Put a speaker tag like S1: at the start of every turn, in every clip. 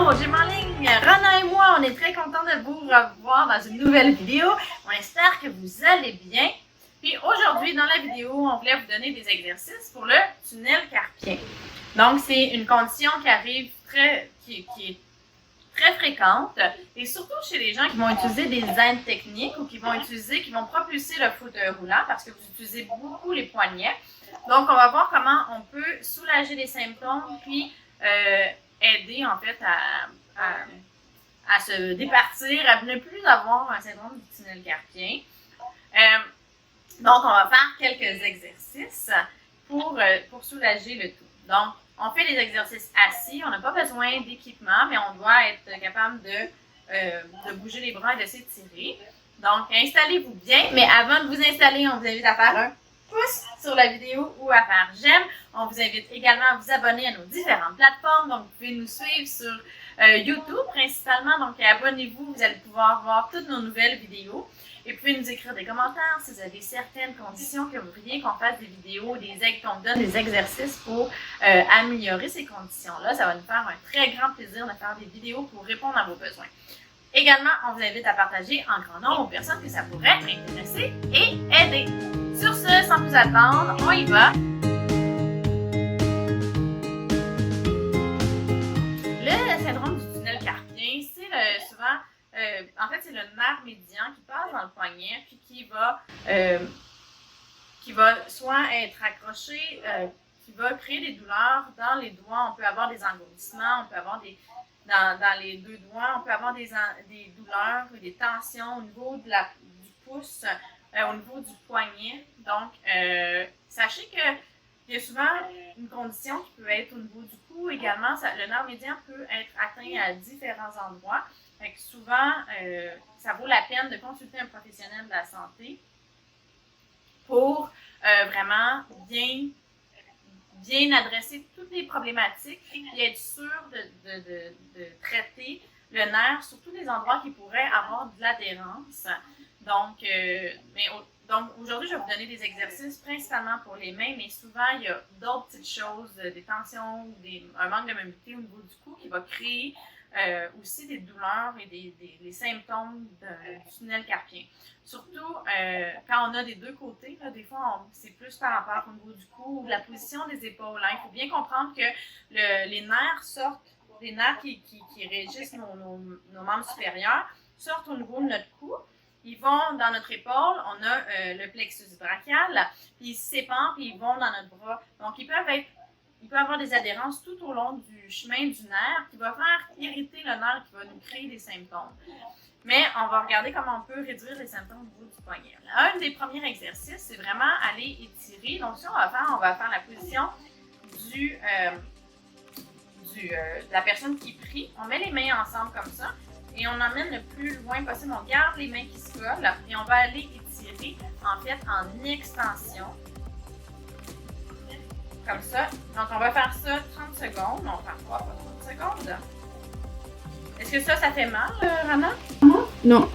S1: Allô, Gym en ligne! Rana et moi, on est très contents de vous revoir dans une nouvelle vidéo. On espère que vous allez bien. Puis aujourd'hui, dans la vidéo, on voulait vous donner des exercices pour le tunnel carpien. Donc, c'est une condition qui arrive qui est très fréquente et surtout chez les gens qui vont utiliser des aides techniques ou qui vont propulser le fauteuil roulant parce que vous utilisez beaucoup les poignets. Donc, on va voir comment on peut soulager les symptômes puis aider en fait à se départir, à ne plus avoir un syndrome du tunnel carpien. Donc, on va faire quelques exercices pour soulager le tout. Donc, on fait les exercices assis, on n'a pas besoin d'équipement, mais on doit être capable de bouger les bras et de s'étirer. Donc, installez-vous bien, mais avant de vous installer, on vous invite à faire un pouce sur la vidéo ou à faire j'aime. On vous invite également à vous abonner à nos différentes plateformes. Donc, vous pouvez nous suivre sur YouTube principalement. Donc, abonnez-vous, vous allez pouvoir voir toutes nos nouvelles vidéos. Et vous pouvez nous écrire des commentaires si vous avez certaines conditions que vous voudriez qu'on fasse des vidéos, qu'on donne des exercices pour améliorer ces conditions-là. Ça va nous faire un très grand plaisir de faire des vidéos pour répondre à vos besoins. Également, on vous invite à partager en grand nombre aux personnes que ça pourrait intéresser et aider. Sur ce, sans plus attendre, on y va. Le syndrome du tunnel carpien, c'est souvent... en fait, c'est le nerf médian qui passe dans le poignet puis qui va soit être accroché, qui va créer des douleurs dans les doigts. On peut avoir des engourdissements, on peut avoir dans les deux doigts, on peut avoir des douleurs ou des tensions au niveau du pouce, au niveau du poignet. Donc, sachez qu'il y a souvent une condition qui peut être au niveau du cou également. Le nerf médian peut être atteint à différents endroits. Fait que souvent, ça vaut la peine de consulter un professionnel de la santé pour vraiment bien adresser toutes les problématiques et être sûr de traiter le nerf sur tous les endroits qui pourraient avoir de l'adhérence. Donc, aujourd'hui, je vais vous donner des exercices principalement pour les mains, mais souvent, il y a d'autres petites choses, des tensions ou un manque de mobilité au niveau du cou qui va créer aussi des douleurs et des symptômes du tunnel carpien. Surtout quand on a des deux côtés, là, des fois c'est plus par rapport au niveau du cou ou de la position des épaules. Hein. Il faut bien comprendre que les nerfs sortent, les nerfs qui régissent nos membres supérieurs, sortent au niveau de notre cou. Ils vont dans notre épaule, on a le plexus brachial, puis ils s'éparpillent, puis ils vont dans notre bras. Donc, il peut avoir des adhérences tout au long du chemin du nerf qui va faire irriter le nerf, qui va nous créer des symptômes. Mais on va regarder comment on peut réduire les symptômes au niveau du poignet. Un des premiers exercices, c'est vraiment aller étirer. Donc, ce qu'on va faire la position de la personne qui prie. On met les mains ensemble comme ça et on emmène le plus loin possible. On garde les mains qui se collent et on va aller étirer en fait en extension. Comme ça. Donc, on va faire ça 30 secondes. On va faire 3 fois 30 secondes. Est-ce que ça fait mal, Rana?
S2: Non.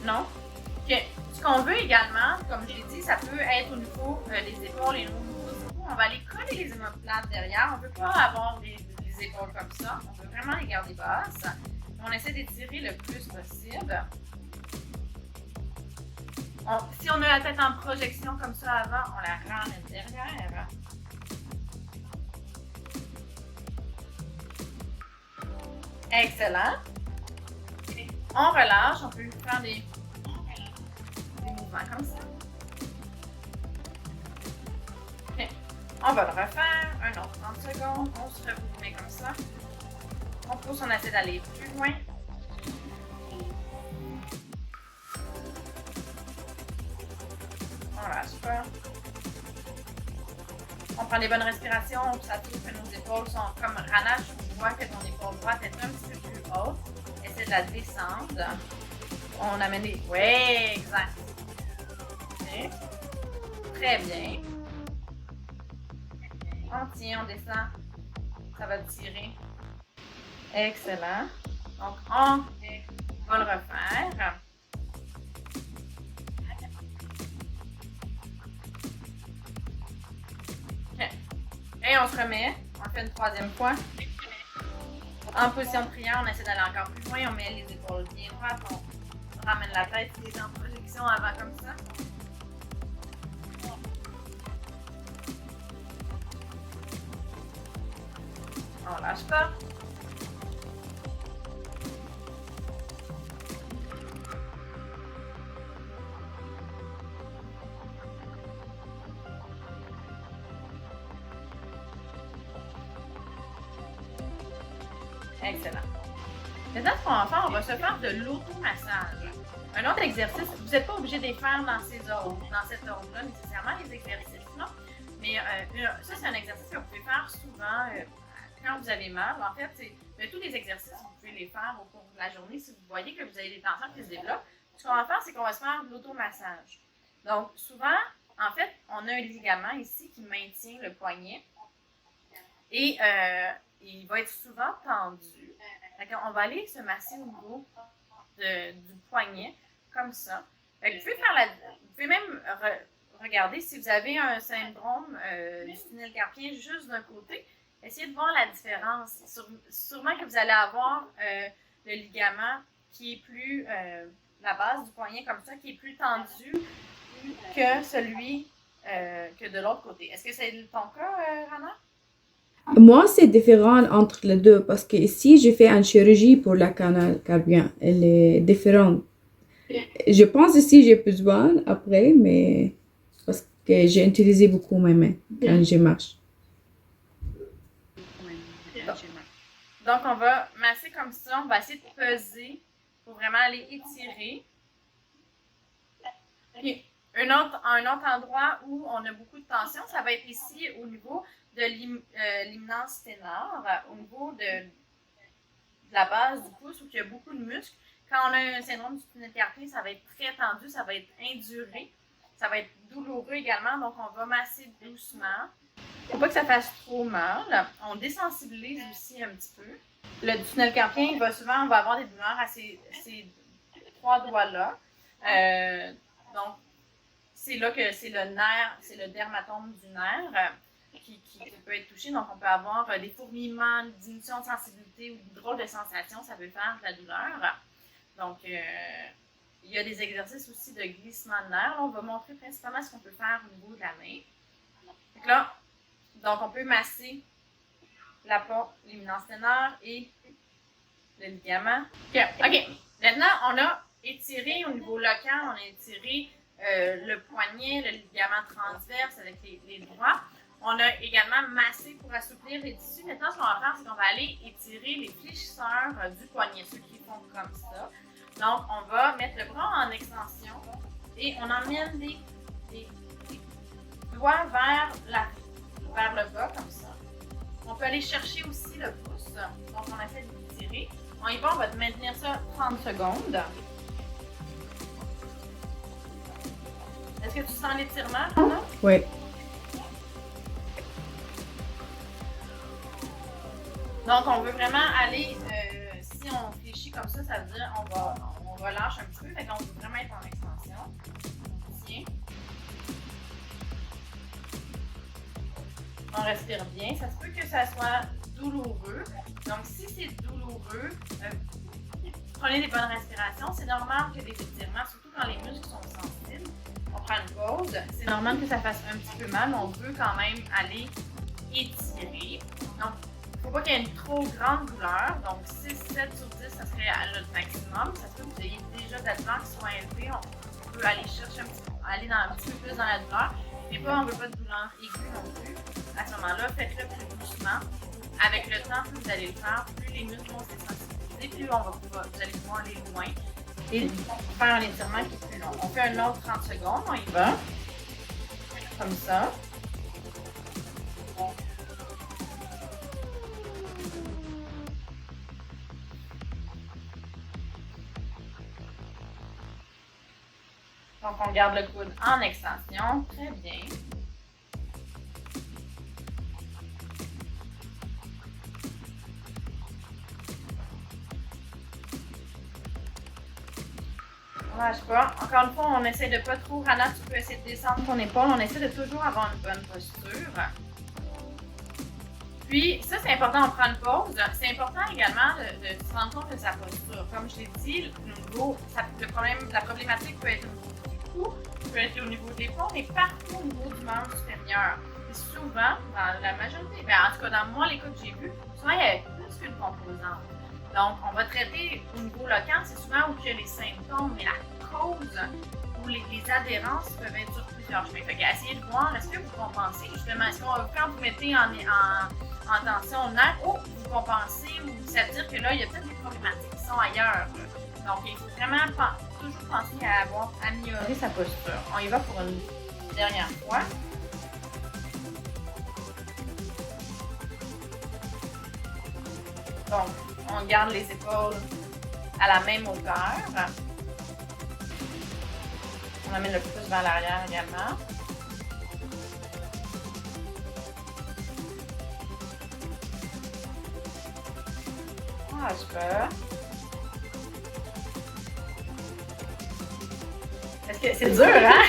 S1: Non? OK. Ce qu'on veut également, comme je l'ai dit, ça peut être au niveau des épaules et au niveau du cou. On va aller coller les omoplates derrière. On ne veut pas avoir les épaules comme ça. On veut vraiment les garder basses. On essaie d'étirer le plus possible. Si on a la tête en projection comme ça avant, on la ramène derrière. Excellent. On relâche, on peut faire des mouvements comme ça. Okay. On va le refaire, un autre 30 secondes, on se remet comme ça. On pousse, on essaie d'aller plus loin. On lâche pas. On prend des bonnes respirations, on s'assure que nos épaules sont comme Rana. Je vois que ton épaule droite est un petit peu plus haute. Essaie de la descendre. On amène les... Oui, exact. Okay. Très bien. On tient, on descend. Ça va tirer. Excellent. Donc, on va le refaire. Et on se remet. On fait une troisième fois. En position de prière, on essaie d'aller encore plus loin. On met les épaules bien droites. On ramène la tête qui est en projection avant comme ça. On lâche pas. Excellent. Maintenant, ce qu'on va faire, on va se faire de l'automassage. Un autre exercice, vous n'êtes pas obligé de les faire dans cet ordre-là nécessairement, les exercices-là. Mais ça, c'est un exercice que vous pouvez faire souvent quand vous avez mal. En fait, tous les exercices, vous pouvez les faire au cours de la journée si vous voyez que vous avez des tensions qui se développent. Ce qu'on va faire, c'est qu'on va se faire de l'automassage. Donc, souvent, en fait, on a un ligament ici qui maintient le poignet. Et il va être souvent tendu. On va aller se masser au niveau du poignet, comme ça. Vous pouvez même regarder si vous avez un syndrome du tunnel carpien juste d'un côté. Essayez de voir la différence. Sûrement que vous allez avoir le ligament qui est plus, la base du poignet comme ça, qui est plus tendu que celui que de l'autre côté. Est-ce que c'est ton cas, Rana?
S2: Moi, c'est différent entre les deux parce que ici, j'ai fait une chirurgie pour la canal carpien. Elle est différente. Je pense ici, j'ai besoin après, mais parce que j'ai utilisé beaucoup mes mains quand je marche.
S1: Donc, on va masser comme ça. On va essayer de peser pour vraiment aller étirer. Puis, un autre endroit où on a beaucoup de tension, ça va être ici au niveau de l'imminence ténor, au niveau de la base du pouce où il y a beaucoup de muscles. Quand on a un syndrome du tunnel carpien, ça va être très tendu, ça va être induré, ça va être douloureux également, donc on va masser doucement. Il ne faut pas que ça fasse trop mal. On désensibilise aussi un petit peu. Le tunnel carpien, on va avoir des douleurs à ces trois doigts-là. Donc, c'est là que c'est le nerf, c'est le dermatome du nerf qui peut être touché. Donc, on peut avoir des fourmillements, une diminution de sensibilité ou une drôle de sensation. Ça peut faire de la douleur. Donc, il y a des exercices aussi de glissement de nerf. Là, on va montrer principalement ce qu'on peut faire au niveau de la main. Donc là, on peut masser la porte, l'imminence ténor et le ligament. OK. Maintenant, on a étiré au niveau local, on a étiré le poignet, le ligament transverse avec les doigts. On a également massé pour assouplir les tissus. Maintenant, ce qu'on va faire, c'est qu'on va aller étirer les fléchisseurs du poignet, ceux qui font comme ça. Donc, on va mettre le bras en extension et on emmène les doigts vers le bas, comme ça. On peut aller chercher aussi le pouce. Donc, on essaie d'étirer. On y va, on va maintenir ça 30 secondes. Est-ce que tu sens l'étirement, Rana?
S2: Oui.
S1: Donc, on veut vraiment aller, si on fléchit comme ça, ça veut dire on relâche un petit peu. Fait qu'on veut vraiment être en extension. Tiens. On respire bien. Ça se peut que ça soit douloureux. Donc, si c'est douloureux, prenez des bonnes respirations. C'est normal que des étirements, surtout quand les muscles sont sensibles, on prend une pause. C'est normal que ça fasse un petit peu mal, mais on veut quand même aller étirer. Donc, il ne faut pas qu'il y ait une trop grande douleur. Donc, 6, 7 sur 10, ça serait à notre maximum. Ça se peut que vous ayez déjà de la douleur qui soit élevée. On peut aller chercher aller un petit peu plus dans la douleur. Mais on ne veut pas de douleur aiguë non plus. À ce moment-là, faites-le plus doucement. Avec le temps, plus vous allez le faire, plus les muscles vont se désensibiliser, plus vous allez pouvoir aller loin et faire un étirement qui est plus long. On fait un autre 30 secondes, on y va. Comme ça. Donc, on garde le coude en extension. Très bien. On lâche pas. Encore une fois, on essaie de pas trop. Rana, tu peux essayer de descendre ton épaule. On essaie de toujours avoir une bonne posture. Puis, ça, c'est important, on prend une pause. C'est important également de se rendre compte de sa posture. Comme je l'ai dit, la problématique peut être au niveau du cou, peut être au niveau de l'épaule, mais partout au niveau du membre supérieur. Et souvent, dans la majorité, en tout cas dans moi, les cas que j'ai vus, souvent il y a plus qu'une composante. Donc, on va traiter au niveau local, c'est souvent où il y a les symptômes, mais la cause ou les adhérences peuvent être sur plusieurs chemins. Fait qu'essayez de voir, est-ce que vous compensez justement, quand vous mettez en tension le nerf, vous compensez ou ça veut dire que là, il y a peut-être des problématiques qui sont ailleurs. Donc, il faut vraiment toujours penser à améliorer sa posture. On y va pour une dernière fois. Donc, on garde les épaules à la même hauteur. On amène le pouce vers l'arrière également. Ah, super. Est-ce que c'est dur, hein?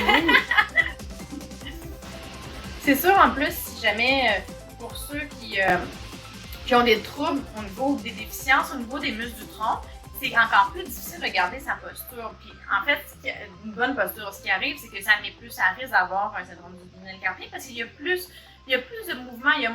S1: C'est sûr, en plus, si jamais, pour ceux qui ont des troubles au niveau des déficiences, au niveau des muscles du tronc, c'est encore plus difficile de garder sa posture. Puis, en fait, une bonne posture, ce qui arrive, c'est que ça met plus à risque d'avoir un syndrome du tunnel carpien parce qu'il y a plus de mouvement, il y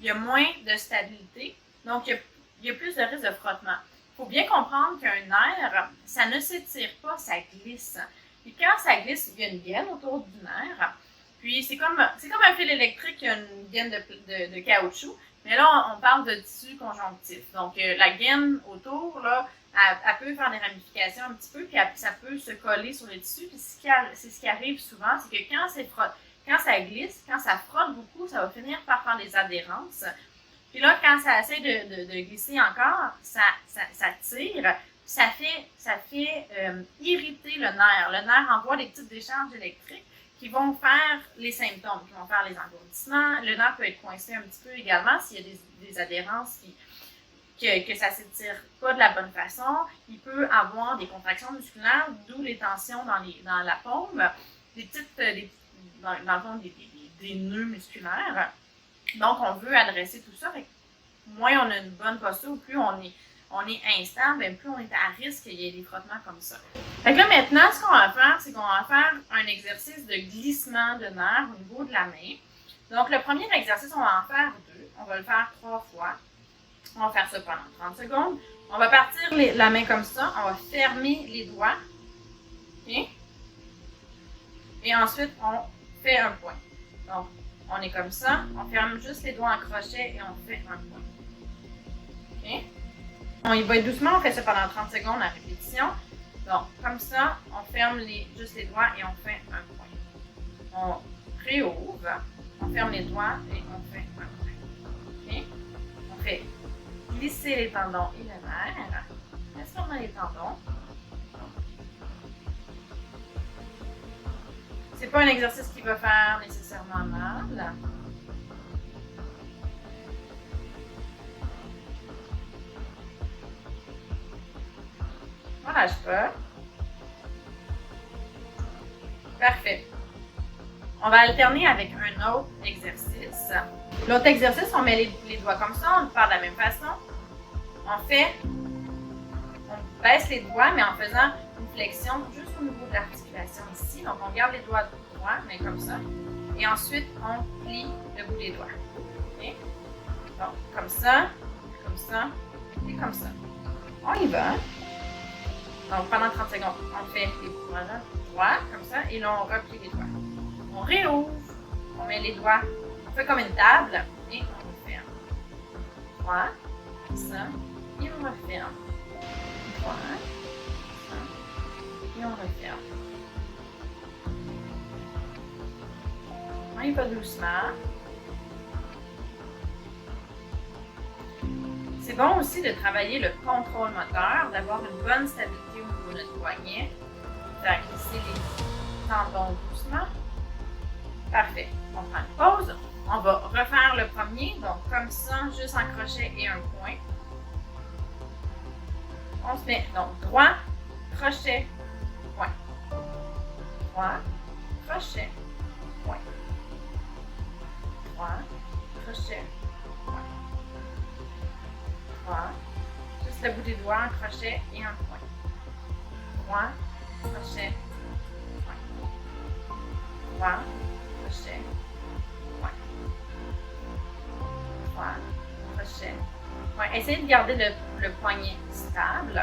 S1: a moins de stabilité. Donc, il y a plus de risque de frottement. Il faut bien comprendre qu'un nerf, ça ne s'étire pas, ça glisse. Puis quand ça glisse, il y a une gaine autour du nerf. Puis c'est comme un fil électrique qui a une gaine de caoutchouc. Mais là, on parle de tissu conjonctif. Donc, la gaine autour, là, elle peut faire des ramifications un petit peu, puis ça peut se coller sur le tissu. Puis c'est ce qui arrive souvent, c'est que quand ça glisse, quand ça frotte beaucoup, ça va finir par faire des adhérences. Puis là, quand ça essaie de glisser encore, ça tire, ça fait irriter le nerf. Le nerf envoie des petites décharges électriques qui vont faire les symptômes, qui vont faire les engourdissements. Le nerf peut être coincé un petit peu également s'il y a des adhérences que ça ne s'étire pas de la bonne façon. Il peut avoir des contractions musculaires, d'où les tensions dans la paume, dans le fond, des nœuds musculaires. Donc, on veut adresser tout ça. Fait que moins on a une bonne posture, plus on est instable, plus on est à risque qu'il y ait des frottements comme ça. Fait que là, maintenant, ce qu'on va faire, c'est qu'on va faire un exercice de glissement de nerfs au niveau de la main. Donc, le premier exercice, on va en faire 2. On va le faire 3 fois. On va faire ça pendant 30 secondes. On va partir la main comme ça. On va fermer les doigts. Okay? Et ensuite, on fait un point. Donc, on est comme ça. On ferme juste les doigts en crochet et on fait un point. OK? On y va doucement, on fait ça pendant 30 secondes à répétition. Donc, comme ça, on ferme juste les doigts et on fait un point. On réouvre, on ferme les doigts et on fait un point. OK? On fait glisser les tendons et le nerf. Laisse tourner les tendons. C'est pas un exercice qui va faire nécessairement mal. Relâche pas. Parfait. On va alterner avec un autre exercice. L'autre exercice, on met les doigts comme ça, on le fait de la même façon. On baisse les doigts, mais en faisant une flexion juste au niveau de l'articulation ici. Donc, on garde les doigts droits, mais comme ça. Et ensuite, on plie le bout des doigts. Okay? Donc, comme ça et comme ça. On y va. Donc, pendant 30 secondes, on fait les doigts droits, comme ça, et là, on replie les doigts. On réouvre, on met les doigts, on fait comme une table, et on referme. Droit, comme ça, et on referme. Droit, comme ça, et on referme. On y va doucement. C'est bon aussi de travailler le contrôle moteur, d'avoir une bonne stabilité au niveau de notre poignet, faire glisser les tendons doucement. Parfait. On prend une pause. On va refaire le premier, donc comme ça, juste un crochet et un point. On se met donc droit, crochet, point. Droit, crochet, point. Droit, crochet, des doigts, un crochet et un point. Droit, crochet, point. Droit, crochet, point. Droit, crochet, point. Essayez de garder le poignet stable.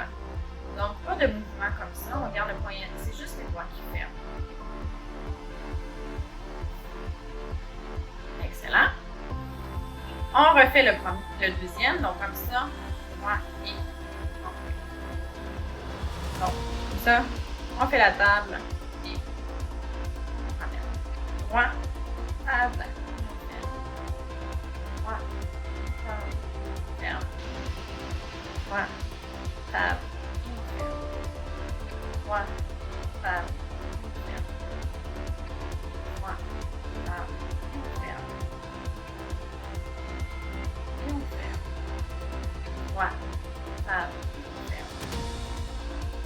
S1: Donc, pas de mouvement comme ça. On garde le poignet. C'est juste les doigts qui ferment. Excellent. On refait le deuxième. Donc, comme ça, droit et on fait. Donc, comme ça, on fait la table et on fait. Droit, table, droit, table, ferme. Droit, table. Droit, table, ferme. Droit, table, ferme. Et on ferme. Droit, table, ferme.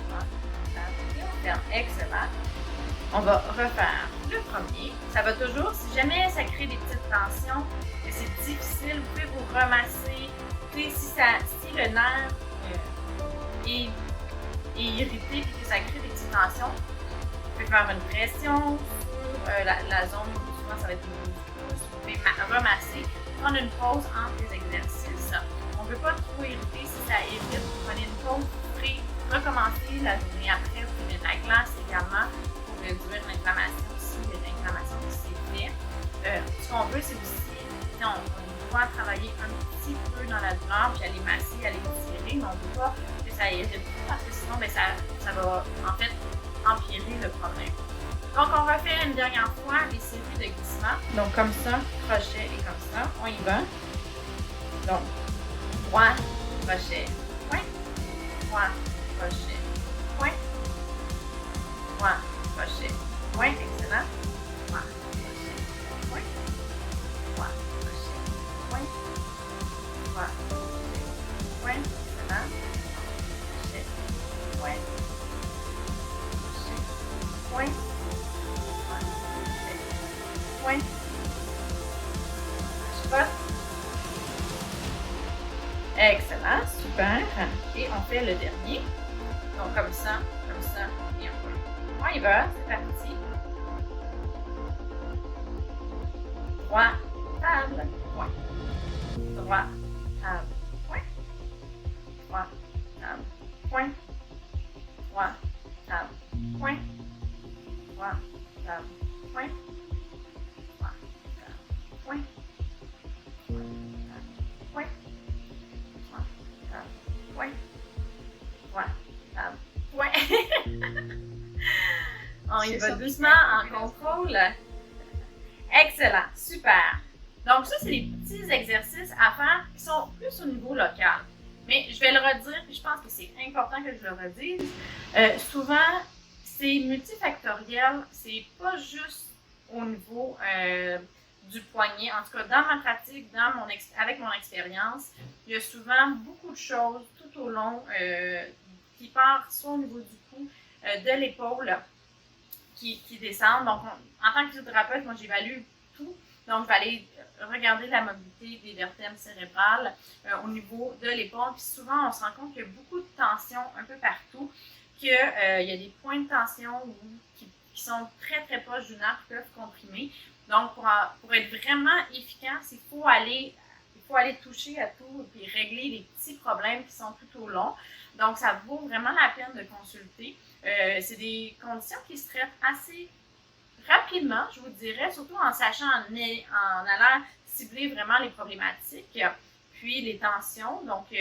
S1: Droit, table, et on ferme. Excellent. On va refaire le premier. Ça va toujours, si jamais ça crée des petites tensions, que c'est difficile, vous pouvez vous ramasser. Si le nerf est irrité et que ça crée des petites tensions, vous pouvez faire une pression sur la zone, souvent ça va être au niveau du pouce, vous pouvez ramasser, prendre une pause entre les exercices. On ne veut pas trop irriter, si ça irrite, vous prenez une pause, vous pourrez recommencer la journée après, vous pouvez mettre la glace également pour réduire l'inflammation si il y a de l'inflammation qui s'est faite. Ce qu'on veut, c'est aussi, on doit travailler un petit peu dans la douleur, puis aller masser, aller tirer, mais on ne veut pas que ça irrite parce que sinon, ben, ça va en fait empirer le problème. Donc, on refait une dernière fois les séries de glissement. Donc, comme ça, crochet et comme ça, on y va. Donc, droit, crochet, point, droit, crochet, point, droit, crochet, point, excellent, droit, crochet, point, droit, crochet, point, droit, crochet, point, excellent, crochet, point, crochet, point, point, spot. Excellent, super. Et on fait le dernier. Donc comme ça, et on va. On y va, c'est parti. Droit, table, point. Droit, table, point. Droit, table, point. Droit, table, point. Droit, table, point. Droit, table, point. Droit, table, point. Droit, table, point. Droit, table, point. On y va doucement en contrôle. Excellent, super. Donc ça, c'est les petits exercices à faire qui sont plus au niveau local. Mais je vais le redire, puis je pense que c'est important que je le redise. Souvent, c'est multifactoriel, c'est pas juste au niveau du poignet. En tout cas, dans ma pratique, avec mon expérience, il y a souvent beaucoup de choses tout au long qui partent soit au niveau du cou, de l'épaule, qui descendent. Donc, en tant que physiothérapeute, moi, j'évalue tout. Donc, je vais aller regarder la mobilité des vertèbres cérébrales au niveau de l'épaule. Puis souvent, on se rend compte qu'il y a beaucoup de tension un peu partout, qu'il y a des points de tension qui sont très, très proches du nerf qui peuvent comprimer. Donc, pour être vraiment efficace, il faut aller toucher à tout et régler les petits problèmes qui sont tout au long. Donc, ça vaut vraiment la peine de consulter. C'est des conditions qui se traitent assez rapidement, je vous dirais, surtout en sachant, en allant cibler vraiment les problématiques, puis les tensions. Donc, tu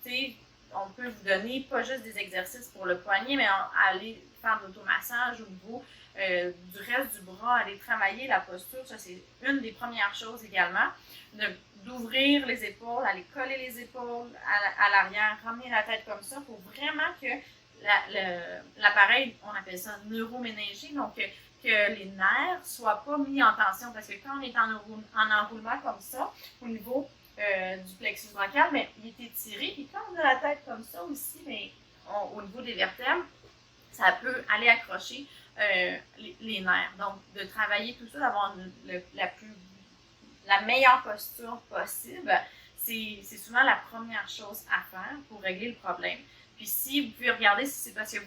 S1: sais, on peut vous donner pas juste des exercices pour le poignet, mais aller faire de l'automassage au niveau du reste du bras, aller travailler la posture. Ça, c'est une des premières choses également. D'ouvrir les épaules, aller coller les épaules à l'arrière, ramener la tête comme ça pour vraiment que l'appareil, on appelle ça neuroméningé, donc que les nerfs ne soient pas mis en tension. Parce que quand on est en enroulement comme ça, au niveau du plexus brachial, mais il est étiré. Et quand on a la tête comme ça aussi, mais au niveau des vertèbres, ça peut aller accrocher les nerfs. Donc, de travailler tout ça, d'avoir la meilleure posture possible, c'est souvent la première chose à faire pour régler le problème. Puis si vous pouvez regarder si c'est parce que vous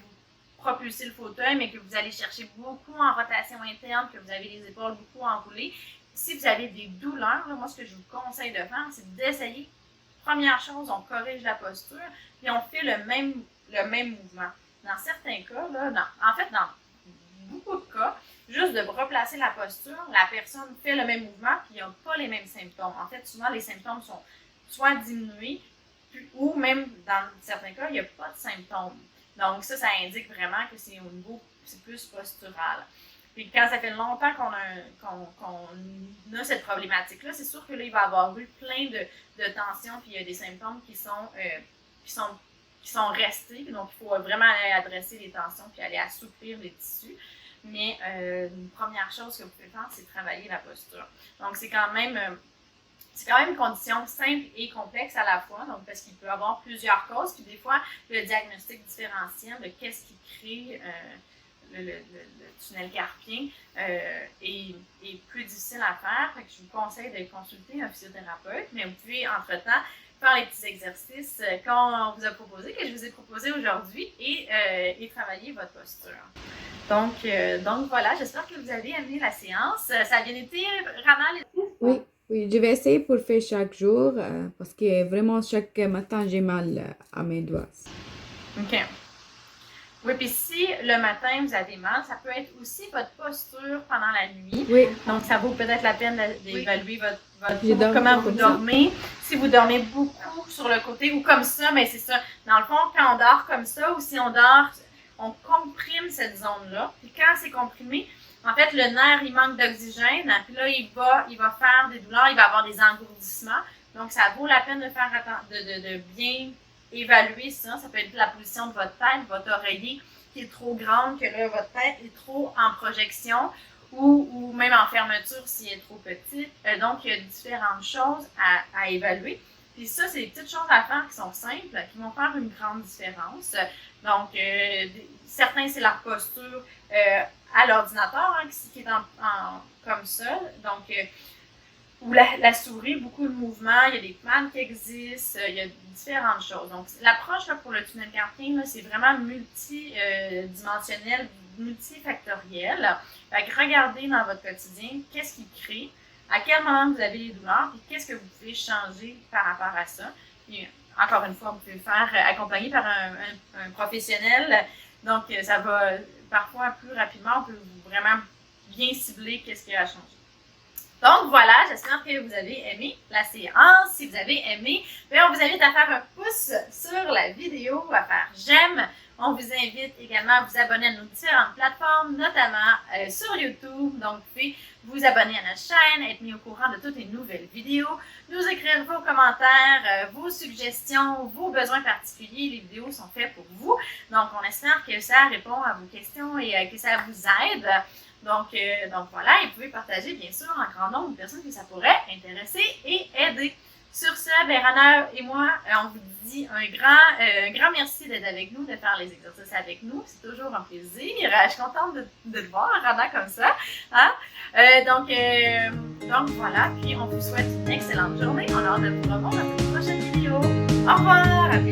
S1: propulsez le fauteuil, mais que vous allez chercher beaucoup en rotation interne, que vous avez les épaules beaucoup enroulées, si vous avez des douleurs, là, moi ce que je vous conseille de faire, c'est d'essayer. Première chose, on corrige la posture, puis on fait le même mouvement. Dans certains cas, là, en fait, dans beaucoup de cas, juste de replacer la posture, la personne fait le même mouvement, puis il n'y a pas les mêmes symptômes. En fait, souvent, les symptômes sont soit diminués, ou même dans certains cas, il n'y a pas de symptômes. Donc ça indique vraiment que c'est au niveau, c'est plus postural. Puis quand ça fait longtemps qu'on a cette problématique-là, c'est sûr que là, il va y avoir eu plein de tensions, puis il y a des symptômes qui sont restés. Donc, il faut vraiment aller adresser les tensions, puis aller assouplir les tissus. Mais une première chose que vous pouvez faire, c'est travailler la posture. Donc, c'est quand même une condition simple et complexe à la fois, donc parce qu'il peut y avoir plusieurs causes, puis des fois, le diagnostic différentiel de qu'est-ce qui crée le tunnel carpien est plus difficile à faire. Fait que je vous conseille de consulter un physiothérapeute, mais vous pouvez entre-temps faire les petits exercices qu'on vous a proposés, que je vous ai proposés aujourd'hui, et travailler votre posture. Donc voilà, j'espère que vous avez aimé la séance. Ça a bien été, Rana?
S2: Oui, je vais essayer pour faire chaque jour parce que vraiment chaque matin j'ai mal à mes doigts.
S1: OK. Oui, puis si le matin vous avez mal, ça peut être aussi votre posture pendant la nuit.
S2: Oui.
S1: Donc ça vaut peut-être la peine d'évaluer
S2: votre
S1: comment vous dormez. Si vous dormez beaucoup sur le côté ou comme ça, mais c'est ça. Dans le fond, quand on dort comme ça ou si on dort, on comprime cette zone-là. Puis quand c'est comprimé, en fait, le nerf, il manque d'oxygène. Puis là, il va faire des douleurs, il va avoir des engourdissements. Donc, ça vaut la peine de bien évaluer ça. Ça peut être la position de votre tête, votre oreiller qui est trop grande, que là, votre tête est trop en projection ou même en fermeture s'il est trop petite. Donc, il y a différentes choses à évaluer. Puis ça, c'est des petites choses à faire qui sont simples, qui vont faire une grande différence. Donc, certains, c'est leur posture à l'ordinateur, qui est comme ça. Donc, ou la souris, beaucoup de mouvements, il y a des plans qui existent, il y a différentes choses. Donc, l'approche pour le tunnel carpien, c'est vraiment multidimensionnel, multifactoriel. Fait que regardez dans votre quotidien qu'est-ce qui crée, à quel moment vous avez les douleurs, et qu'est-ce que vous pouvez changer par rapport à ça. Puis, encore une fois, vous pouvez faire accompagner par un professionnel. Donc, ça va parfois plus rapidement, on peut vraiment bien cibler qu'est-ce qui a changé. Donc voilà, j'espère que vous avez aimé la séance. Si vous avez aimé, on vous invite à faire un pouce sur la vidéo, à faire j'aime. On vous invite également à vous abonner à nos différentes plateformes, notamment sur YouTube. Donc, vous pouvez vous abonner à notre chaîne, être mis au courant de toutes les nouvelles vidéos, nous écrire vos commentaires, vos suggestions, vos besoins particuliers. Les vidéos sont faites pour vous. Donc, on espère que ça répond à vos questions et que ça vous aide. Donc voilà, et vous pouvez partager bien sûr un grand nombre de personnes que ça pourrait intéresser et aider. Sur ce, Rana et moi, on vous dit un grand merci d'être avec nous, de faire les exercices avec nous. C'est toujours un plaisir. Je suis contente de te voir, Rana, comme ça. Hein? Donc voilà, puis on vous souhaite une excellente journée. On a hâte de vous revoir dans une prochaine vidéo. Au revoir! À bientôt!